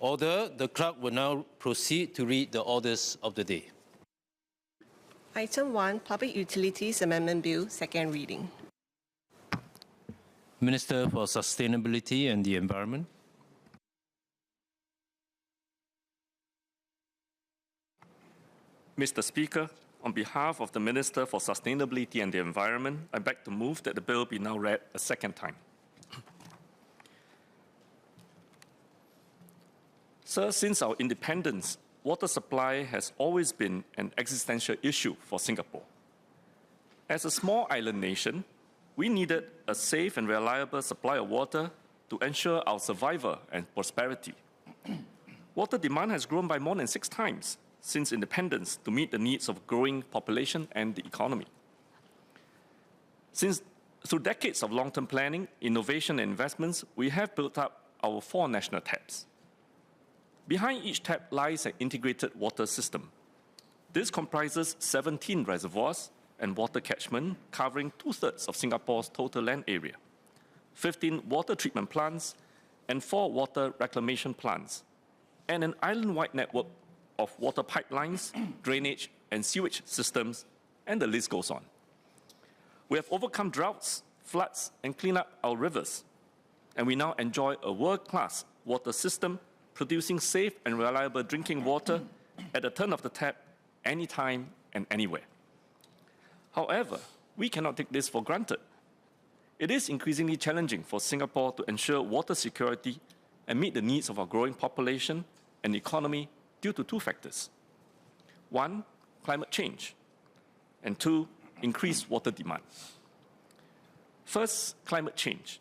Order. The clerk will now proceed to read the orders of the day. Item 1, Public Utilities Amendment Bill, second reading. Minister for Sustainability and the Environment. Mr. Speaker, on behalf of the Minister for Sustainability and the Environment, I beg to move that the bill be now read a second time. Sir, since our independence, water supply has always been an existential issue for Singapore. As a small island nation, we needed a safe and reliable supply of water to ensure our survival and prosperity. Water demand has grown by more than 6 times since independence to meet the needs of a growing population and the economy. Through decades of long-term planning, innovation and investments, we have built up our 4 national taps. Behind each tap lies an integrated water system. This comprises 17 reservoirs and water catchment covering 2/3 of Singapore's total land area, 15 water treatment plants, and 4 water reclamation plants, and an island-wide network of water pipelines, drainage, and sewage systems, and the list goes on. We have overcome droughts, floods, and cleaned up our rivers, and we now enjoy a world-class water system producing safe and reliable drinking water at the turn of the tap, anytime and anywhere. However, we cannot take this for granted. It is increasingly challenging for Singapore to ensure water security and meet the needs of our growing population and economy due to 2 factors. 1, climate change, and 2, increased water demand. First, climate change.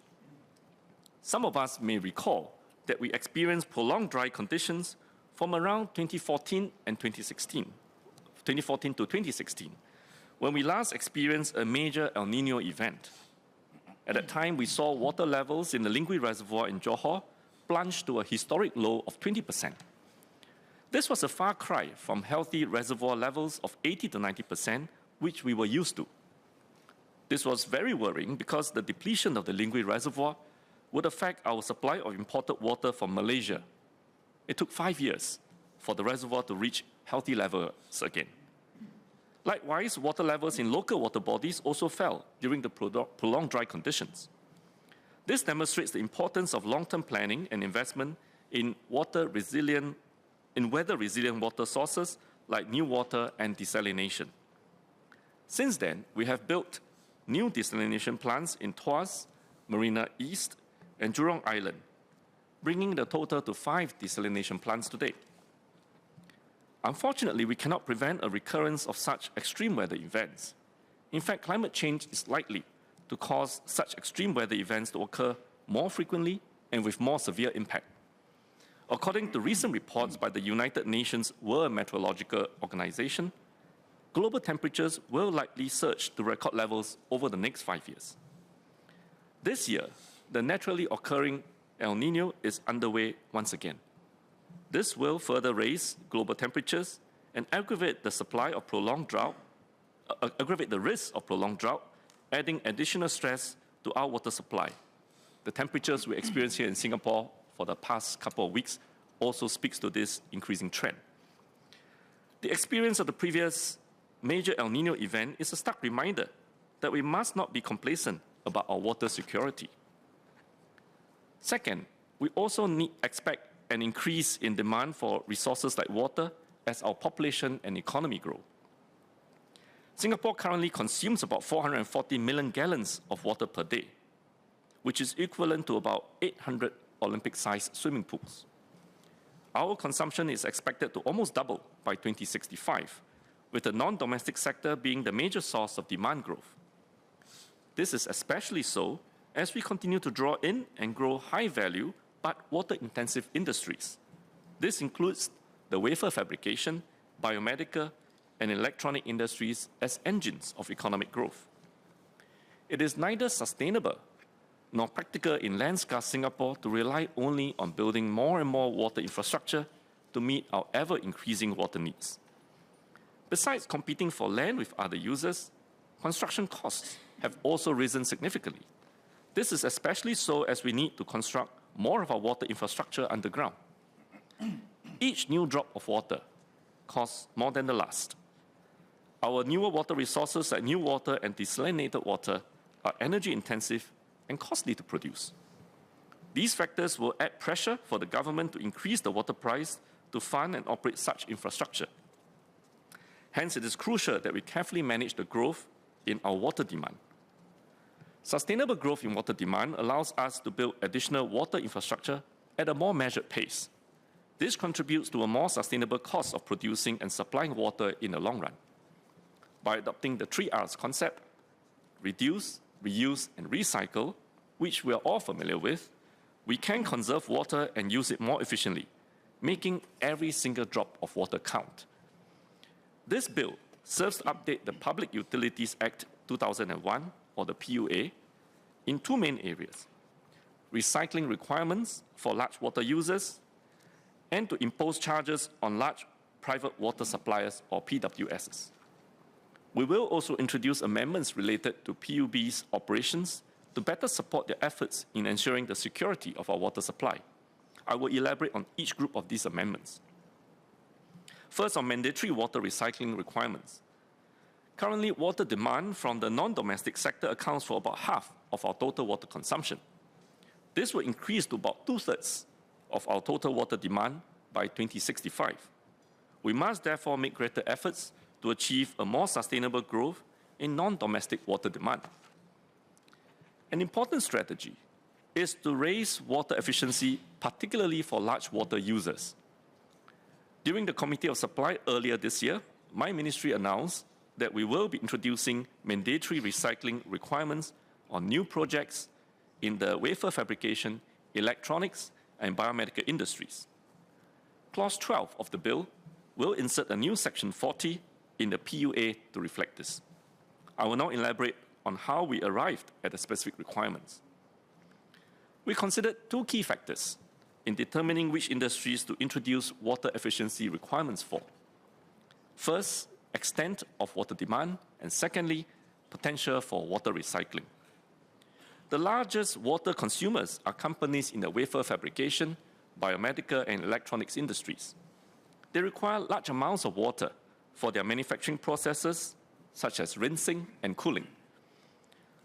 Some of us may recall that we experienced prolonged dry conditions from around 2014 and 2016, 2014 to 2016, when we last experienced a major El Nino event. At that time, we saw water levels in the Lingui Reservoir in Johor plunge to a historic low of 20%. This was a far cry from healthy reservoir levels of 80 to 90%, which we were used to. This was very worrying because the depletion of the Lingui Reservoir would affect our supply of imported water from Malaysia. It took 5 years for the reservoir to reach healthy levels again. Likewise, water levels in local water bodies also fell during the prolonged dry conditions. This demonstrates the importance of long-term planning and investment in weather-resilient water sources like new water and desalination. Since then, we have built new desalination plants in Tuas, Marina East, and Jurong Island, bringing the total to 5 desalination plants today. Unfortunately, we cannot prevent a recurrence of such extreme weather events. In fact, climate change is likely to cause such extreme weather events to occur more frequently and with more severe impact. According to recent reports by the United Nations World Meteorological Organization, global temperatures will likely surge to record levels over the next 5 years. This year, the naturally occurring El Nino is underway once again. This will further raise global temperatures and aggravate the risk of prolonged drought, adding additional stress to our water supply. The temperatures we experience here in Singapore for the past couple of weeks also speaks to this increasing trend. The experience of the previous major El Nino event is a stark reminder that we must not be complacent about our water security. Second, we also expect an increase in demand for resources like water as our population and economy grow. Singapore currently consumes about 440 million gallons of water per day, which is equivalent to about 800 Olympic-sized swimming pools. Our consumption is expected to almost double by 2065, with the non-domestic sector being the major source of demand growth. This is especially so as we continue to draw in and grow high-value but water-intensive industries. This includes the wafer fabrication, biomedical, and electronic industries as engines of economic growth. It is neither sustainable nor practical in land-scarce Singapore to rely only on building more and more water infrastructure to meet our ever-increasing water needs. Besides competing for land with other users, construction costs have also risen significantly. This is especially so as we need to construct more of our water infrastructure underground. Each new drop of water costs more than the last. Our newer water resources like new water and desalinated water are energy intensive and costly to produce. These factors will add pressure for the government to increase the water price to fund and operate such infrastructure. Hence, it is crucial that we carefully manage the growth in our water demand. Sustainable growth in water demand allows us to build additional water infrastructure at a more measured pace. This contributes to a more sustainable cost of producing and supplying water in the long run. By adopting the 3Rs concept, reduce, reuse, and recycle, which we are all familiar with, we can conserve water and use it more efficiently, making every single drop of water count. This bill serves to update the Public Utilities Act 2001, or the PUA, in two main areas: recycling requirements for large water users, and to impose charges on large private water suppliers, or PWSs. We will also introduce amendments related to PUB's operations to better support their efforts in ensuring the security of our water supply. I will elaborate on each group of these amendments. First, on mandatory water recycling requirements. Currently, water demand from the non-domestic sector accounts for about half of our total water consumption. This will increase to about 2/3 of our total water demand by 2065. We must therefore make greater efforts to achieve a more sustainable growth in non-domestic water demand. An important strategy is to raise water efficiency, particularly for large water users. During the Committee of Supply earlier this year, my ministry announced that we will be introducing mandatory recycling requirements on new projects in the wafer fabrication, electronics, and biomedical industries. Clause 12 of the bill will insert a new Section 40 in the PUA to reflect this. I will now elaborate on how we arrived at the specific requirements. We considered two key factors in determining which industries to introduce water efficiency requirements for. First, extent of water demand, and secondly, potential for water recycling. The largest water consumers are companies in the wafer fabrication, biomedical, and electronics industries. They require large amounts of water for their manufacturing processes, such as rinsing and cooling.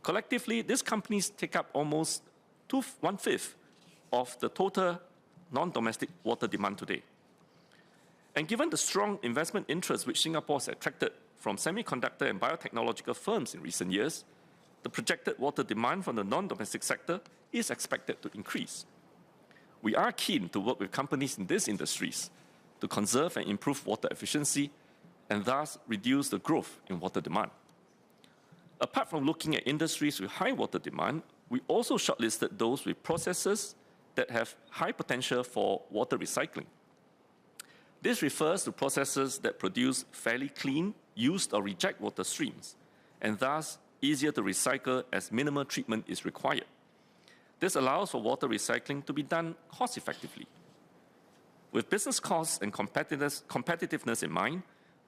Collectively, these companies take up almost 1/5 of the total non-domestic water demand today. And given the strong investment interest which Singapore has attracted from semiconductor and biotechnological firms in recent years, the projected water demand from the non-domestic sector is expected to increase. We are keen to work with companies in these industries to conserve and improve water efficiency and thus reduce the growth in water demand. Apart from looking at industries with high water demand, we also shortlisted those with processes that have high potential for water recycling. This refers to processes that produce fairly clean, used or reject water streams, and thus easier to recycle as minimal treatment is required. This allows for water recycling to be done cost-effectively. With business costs and competitiveness in mind,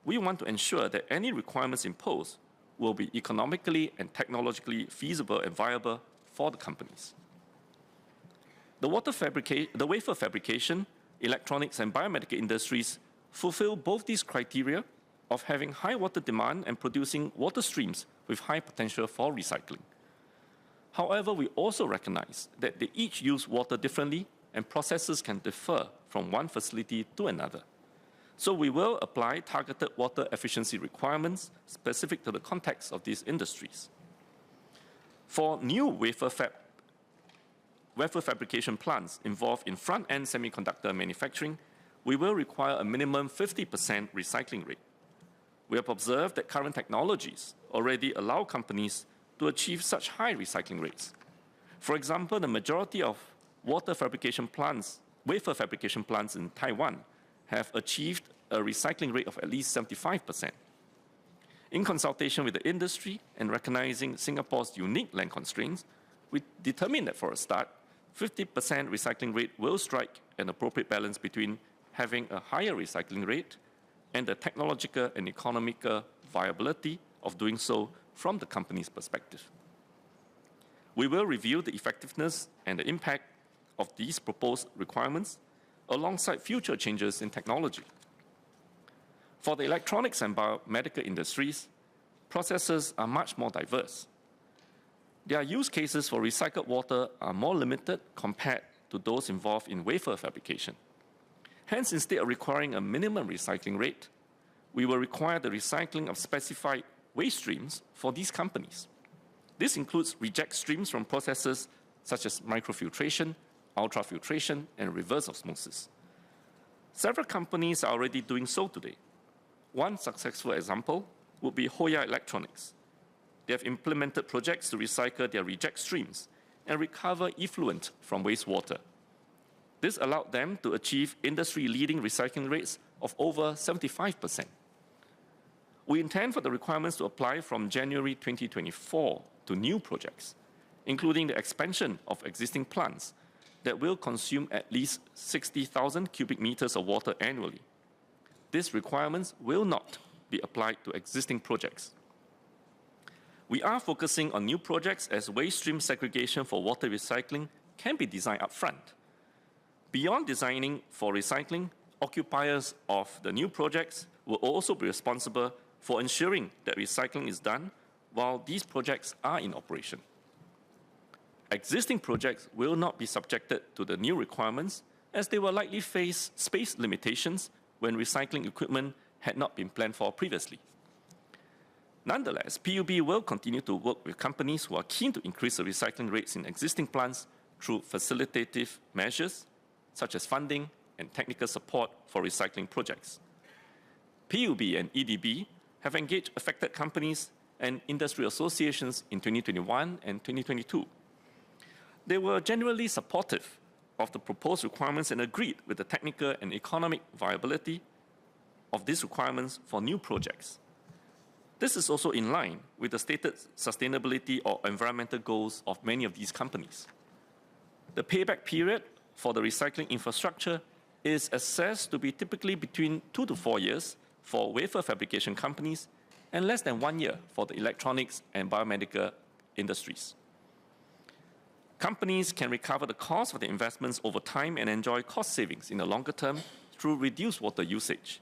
we want to ensure that any requirements imposed will be economically and technologically feasible and viable for the companies. The wafer fabrication, electronics, and biomedical industries fulfill both these criteria of having high water demand and producing water streams with high potential for recycling. However, we also recognize that they each use water differently and processes can differ from one facility to another. So we will apply targeted water efficiency requirements specific to the context of these industries. For new wafer fabrication plants involved in front-end semiconductor manufacturing, we will require a minimum 50% recycling rate. We have observed that current technologies already allow companies to achieve such high recycling rates. For example, the majority of wafer fabrication plants in Taiwan have achieved a recycling rate of at least 75%. In consultation with the industry and recognizing Singapore's unique land constraints, we determined that for a start, 50% recycling rate will strike an appropriate balance between having a higher recycling rate and the technological and economical viability of doing so from the company's perspective. We will review the effectiveness and the impact of these proposed requirements alongside future changes in technology. For the electronics and biomedical industries, processes are much more diverse. Their use cases for recycled water are more limited compared to those involved in wafer fabrication. Hence, instead of requiring a minimum recycling rate, we will require the recycling of specified waste streams for these companies. This includes reject streams from processes such as microfiltration, ultrafiltration, and reverse osmosis. Several companies are already doing so today. One successful example would be Hoya Electronics. They have implemented projects to recycle their reject streams and recover effluent from wastewater. This allowed them to achieve industry-leading recycling rates of over 75%. We intend for the requirements to apply from January 2024 to new projects, including the expansion of existing plants that will consume at least 60,000 cubic meters of water annually. These requirements will not be applied to existing projects. We are focusing on new projects as waste stream segregation for water recycling can be designed upfront. Beyond designing for recycling, occupiers of the new projects will also be responsible for ensuring that recycling is done while these projects are in operation. Existing projects will not be subjected to the new requirements as they will likely face space limitations when recycling equipment had not been planned for previously. Nonetheless, PUB will continue to work with companies who are keen to increase the recycling rates in existing plants through facilitative measures, such as funding and technical support for recycling projects. PUB and EDB have engaged affected companies and industry associations in 2021 and 2022. They were generally supportive of the proposed requirements and agreed with the technical and economic viability of these requirements for new projects. This is also in line with the stated sustainability or environmental goals of many of these companies. The payback period for the recycling infrastructure is assessed to be typically between 2 to 4 years for wafer fabrication companies and less than 1 year for the electronics and biomedical industries. Companies can recover the cost of the investments over time and enjoy cost savings in the longer term through reduced water usage.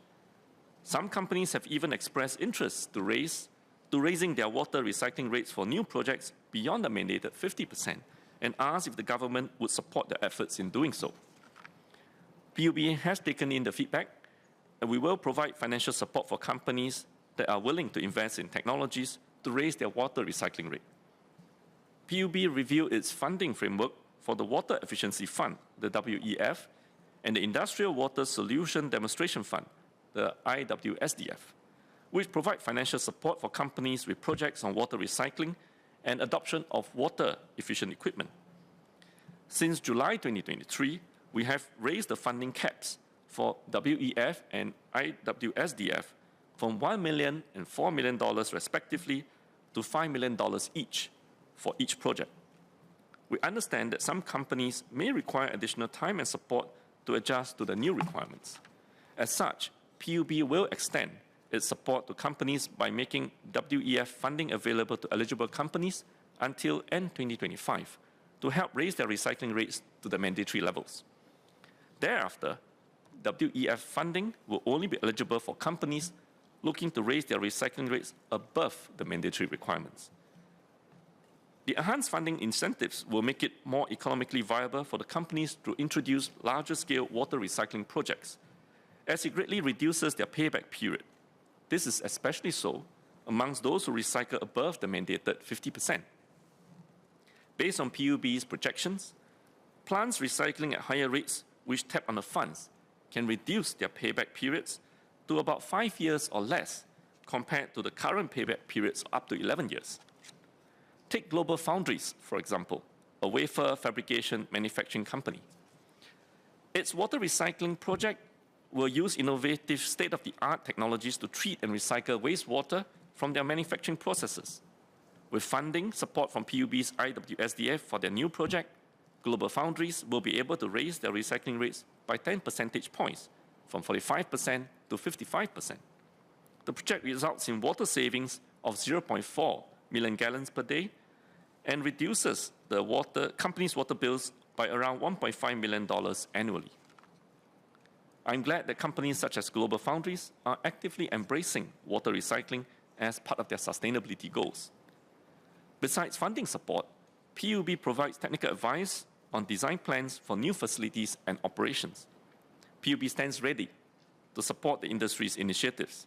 Some companies have even expressed interest to raising their water recycling rates for new projects beyond the mandated 50% and asked if the government would support their efforts in doing so. PUB has taken in the feedback, and we will provide financial support for companies that are willing to invest in technologies to raise their water recycling rate. PUB reviewed its funding framework for the Water Efficiency Fund, the WEF, and the Industrial Water Solution Demonstration Fund, the IWSDF, which provide financial support for companies with projects on water recycling and adoption of water-efficient equipment. Since July 2023, we have raised the funding caps for WEF and IWSDF from $1 million and $4 million respectively to $5 million each for each project. We understand that some companies may require additional time and support to adjust to the new requirements. As such, PUB will extend its support to companies by making WEF funding available to eligible companies until end 2025 to help raise their recycling rates to the mandatory levels. Thereafter, WEF funding will only be eligible for companies looking to raise their recycling rates above the mandatory requirements. The enhanced funding incentives will make it more economically viable for the companies to introduce larger-scale water recycling projects, as it greatly reduces their payback period. This is especially so amongst those who recycle above the mandated 50%. Based on PUB's projections, plants recycling at higher rates which tap on the funds can reduce their payback periods to about 5 years or less compared to the current payback periods of up to 11 years. Take Global Foundries, for example, a wafer fabrication manufacturing company. Its water recycling project will use innovative state-of-the-art technologies to treat and recycle wastewater from their manufacturing processes. With funding support from PUB's IWSDF for their new project, Global Foundries will be able to raise their recycling rates by 10 percentage points, from 45% to 55%. The project results in water savings of 0.4 million gallons per day and reduces the company's water bills by around $1.5 million annually. I'm glad that companies such as Global Foundries are actively embracing water recycling as part of their sustainability goals. Besides funding support, PUB provides technical advice on design plans for new facilities and operations. PUB stands ready to support the industry's initiatives.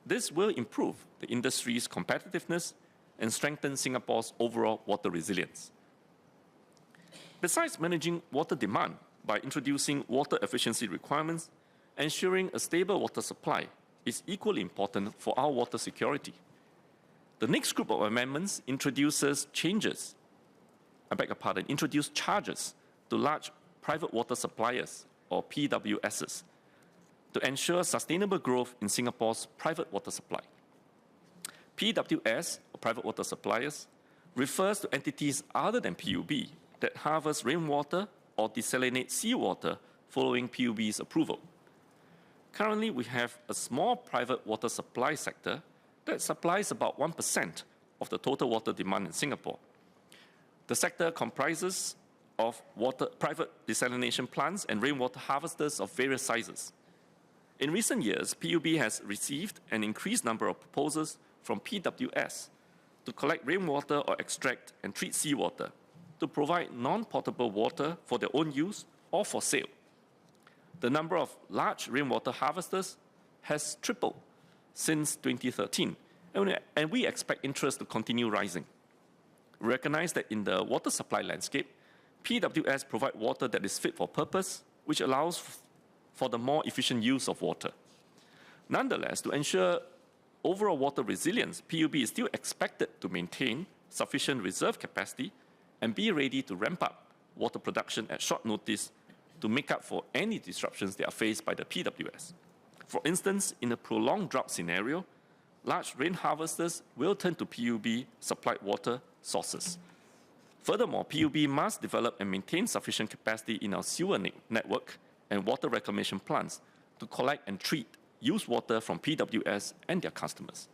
This will improve the industry's competitiveness and strengthen Singapore's overall water resilience. Besides managing water demand by introducing water efficiency requirements, ensuring a stable water supply is equally important for our water security. The next group of amendments introduces charges to large private water suppliers, or PWSs, to ensure sustainable growth in Singapore's private water supply. PWS, or private water suppliers, refers to entities other than PUB that harvest rainwater or desalinate seawater following PUB's approval. Currently, we have a small private water supply sector that supplies about 1% of the total water demand in Singapore. The sector comprises of private desalination plants and rainwater harvesters of various sizes. In recent years, PUB has received an increased number of proposals from PWS to collect rainwater or extract and treat seawater to provide non-potable water for their own use or for sale. The number of large rainwater harvesters has tripled since 2013, and we expect interest to continue rising. We recognize that in the water supply landscape, PWS provide water that is fit for purpose, which allows for the more efficient use of water. Nonetheless, to ensure overall water resilience, PUB is still expected to maintain sufficient reserve capacity and be ready to ramp up water production at short notice to make up for any disruptions that are faced by the PWS. For instance, in a prolonged drought scenario, large rain harvesters will turn to PUB-supplied water sources. Furthermore, PUB must develop and maintain sufficient capacity in our sewer network and water reclamation plants to collect and treat used water from PWS and their customers.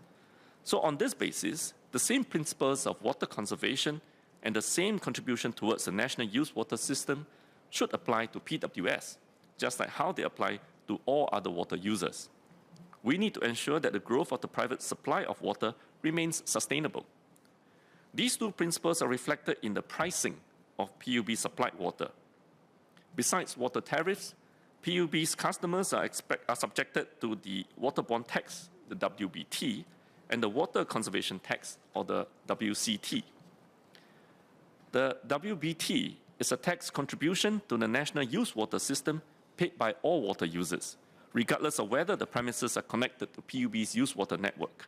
So on this basis, the same principles of water conservation and the same contribution towards the national used water system should apply to PWS, just like how they apply to all other water users. We need to ensure that the growth of the private supply of water remains sustainable. These two principles are reflected in the pricing of PUB-supplied water. Besides water tariffs, PUB's customers are subjected to the waterborne tax, the WBT, and the water conservation tax, or the WCT. The WBT is a tax contribution to the national used water system paid by all water users, regardless of whether the premises are connected to PUB's used water network.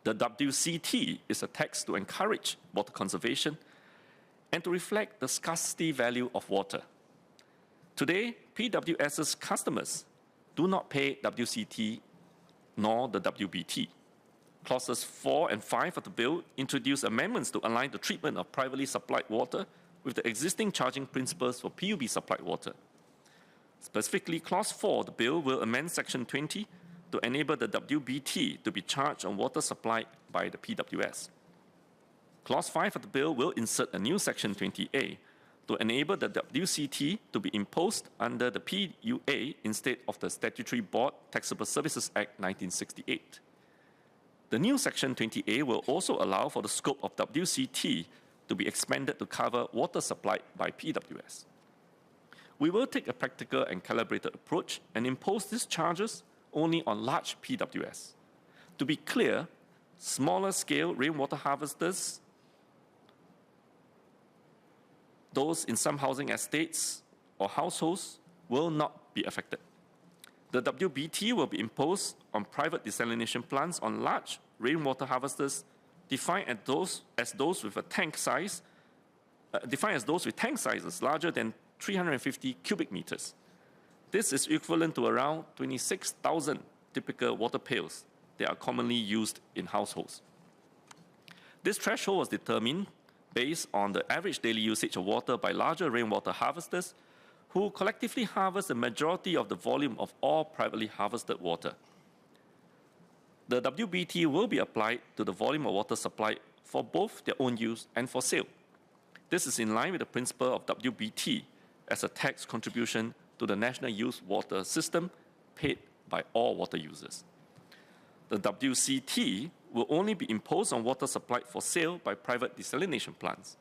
The WCT is a tax to encourage water conservation and to reflect the scarcity value of water. Today, PWS's customers do not pay WCT nor the WBT. Clauses 4 and 5 of the bill introduce amendments to align the treatment of privately supplied water with the existing charging principles for PUB-supplied water. Specifically, Clause 4 of the bill will amend Section 20 to enable the WBT to be charged on water supplied by the PWS. Clause 5 of the bill will insert a new Section 20A to enable the WCT to be imposed under the PUA instead of the Statutory Board Taxable Services Act 1968. The new Section 20A will also allow for the scope of WCT to be expanded to cover water supplied by PWS. We will take a practical and calibrated approach and impose these charges only on large PWS. To be clear, smaller scale rainwater harvesters, those in some housing estates or households, will not be affected. The WBT will be imposed on private desalination plants on large rainwater harvesters defined as those with tank sizes larger than 350 cubic meters. This is equivalent to around 26,000 typical water pails that are commonly used in households. This threshold was determined based on the average daily usage of water by larger rainwater harvesters who collectively harvest the majority of the volume of all privately harvested water. The WBT will be applied to the volume of water supplied for both their own use and for sale. This is in line with the principle of WBT as a tax contribution to the National Youth Water System paid by all water users. The WCT will only be imposed on water supplied for sale by private desalination plants.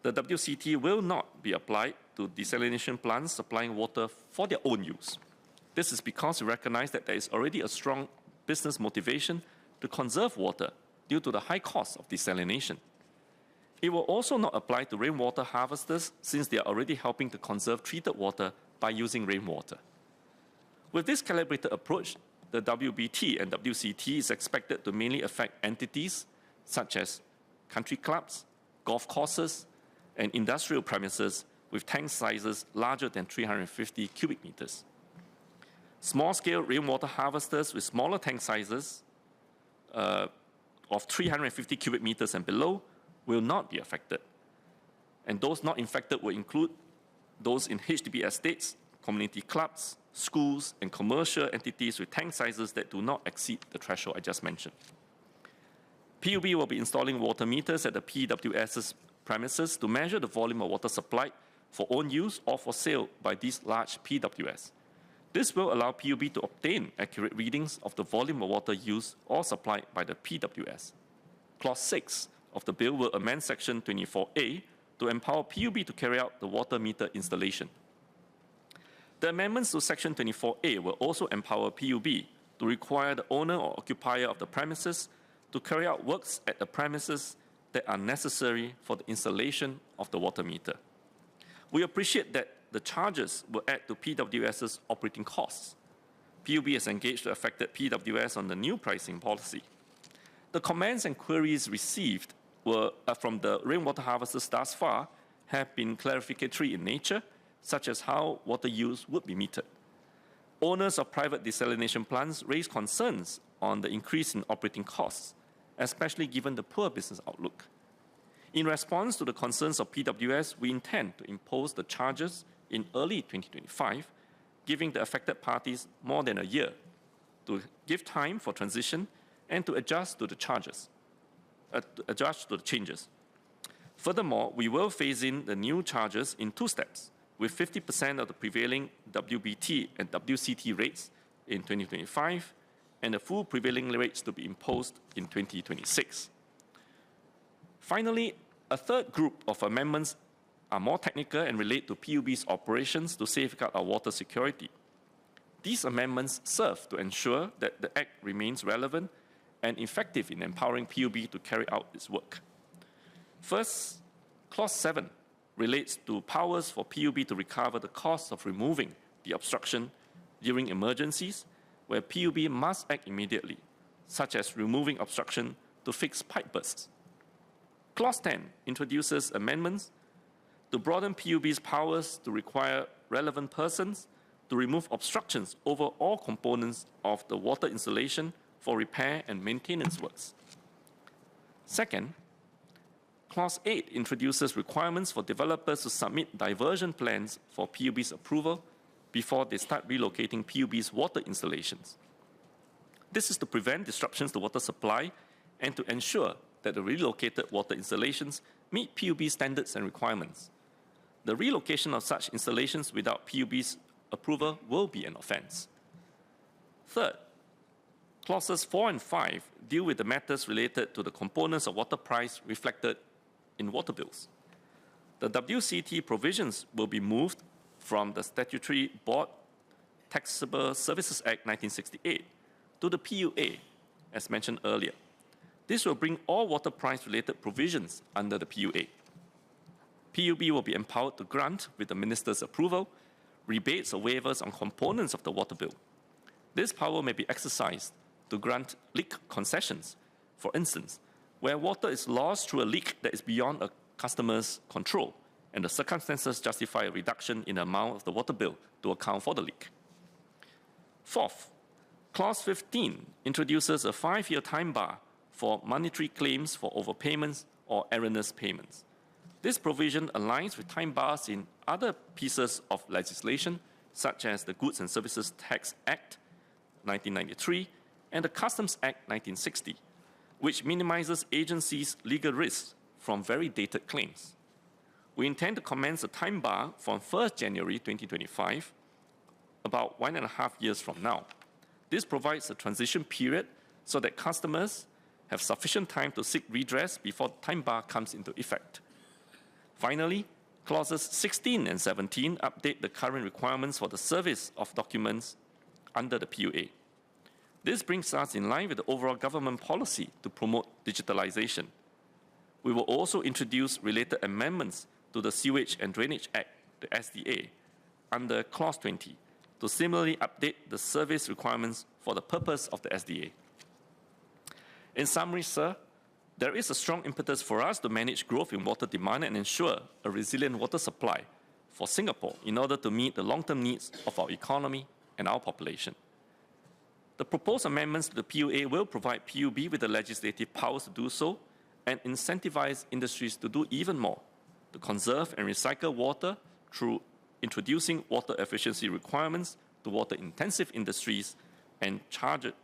The WCT will not be applied to desalination plants supplying water for their own use. This is because we recognize that there is already a strong business motivation to conserve water due to the high cost of desalination. It will also not apply to rainwater harvesters since they are already helping to conserve treated water by using rainwater. With this calibrated approach, the WBT and WCT is expected to mainly affect entities such as country clubs, golf courses, and industrial premises with tank sizes larger than 350 cubic meters. Small-scale rainwater harvesters with smaller tank sizes of 350 cubic meters and below will not be affected. And those not infected will include those in HDB estates, community clubs, schools, and commercial entities with tank sizes that do not exceed the threshold I just mentioned. PUB will be installing water meters at the PWS's premises to measure the volume of water supplied for own use or for sale by these large PWS. This will allow PUB to obtain accurate readings of the volume of water used or supplied by the PWS. Clause 6 of the bill will amend Section 24A to empower PUB to carry out the water meter installation. The amendments to Section 24A will also empower PUB to require the owner or occupier of the premises to carry out works at the premises that are necessary for the installation of the water meter. We appreciate that the charges will add to PWS's operating costs. PUB has engaged the affected PWS on the new pricing policy. The comments and queries received from the rainwater harvesters thus far have been clarificatory in nature, such as how water use would be metered. Owners of private desalination plants raise concerns on the increase in operating costs, especially given the poor business outlook. In response to the concerns of PWS, we intend to impose the charges in early 2025, giving the affected parties more than a year to give time for transition and to adjust to the changes. Furthermore, we will phase in the new charges in 2 steps, with 50% of the prevailing WBT and WCT rates in 2025, and the full prevailing rates to be imposed in 2026. Finally, a third group of amendments are more technical and relate to PUB's operations to safeguard our water security. These amendments serve to ensure that the Act remains relevant and effective in empowering PUB to carry out its work. First, Clause 7 relates to powers for PUB to recover the cost of removing the obstruction during emergencies, where PUB must act immediately, such as removing obstruction to fix pipe bursts. Clause 10 introduces amendments to broaden PUB's powers to require relevant persons to remove obstructions over all components of the water installation for repair and maintenance works. Second, Clause 8 introduces requirements for developers to submit diversion plans for PUB's approval before they start relocating PUB's water installations. This is to prevent disruptions to water supply and to ensure that the relocated water installations meet PUB standards and requirements. The relocation of such installations without PUB's approval will be an offense. Third, Clauses 4 and 5 deal with the matters related to the components of water price reflected in water bills. The WCT provisions will be moved from the Statutory Board Taxable Services Act 1968 to the PUA, as mentioned earlier. This will bring all water price-related provisions under the PUA. PUB will be empowered to grant, with the Minister's approval, rebates or waivers on components of the water bill. This power may be exercised to grant leak concessions, for instance, where water is lost through a leak that is beyond a customer's control, and the circumstances justify a reduction in the amount of the water bill to account for the leak. Fourth, Clause 15 introduces a 5-year time bar for monetary claims for overpayments or erroneous payments. This provision aligns with time bars in other pieces of legislation, such as the Goods and Services Tax Act 1993 and the Customs Act 1960, which minimizes agencies' legal risks from very dated claims. We intend to commence a time bar from 1st January 2025 about 1.5 years from now. This provides a transition period so that customers have sufficient time to seek redress before the time bar comes into effect. Finally, clauses 16 and 17 update the current requirements for the service of documents under the PUA. This brings us in line with the overall government policy to promote digitalization. We will also introduce related amendments to the Sewage and Drainage Act, the SDA, under Clause 20 to similarly update the service requirements for the purpose of the SDA. In summary, sir, there is a strong impetus for us to manage growth in water demand and ensure a resilient water supply for Singapore in order to meet the long-term needs of our economy and our population. The proposed amendments to the PUA will provide PUB with the legislative powers to do so and incentivize industries to do even more to conserve and recycle water through introducing water efficiency requirements to water-intensive industries and charges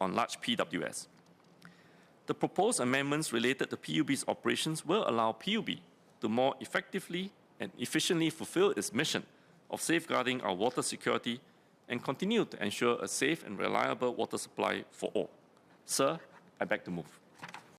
on large PWS. The proposed amendments related to PUB's operations will allow PUB to more effectively and efficiently fulfill its mission of safeguarding our water security and continue to ensure a safe and reliable water supply for all. Sir, I beg to move.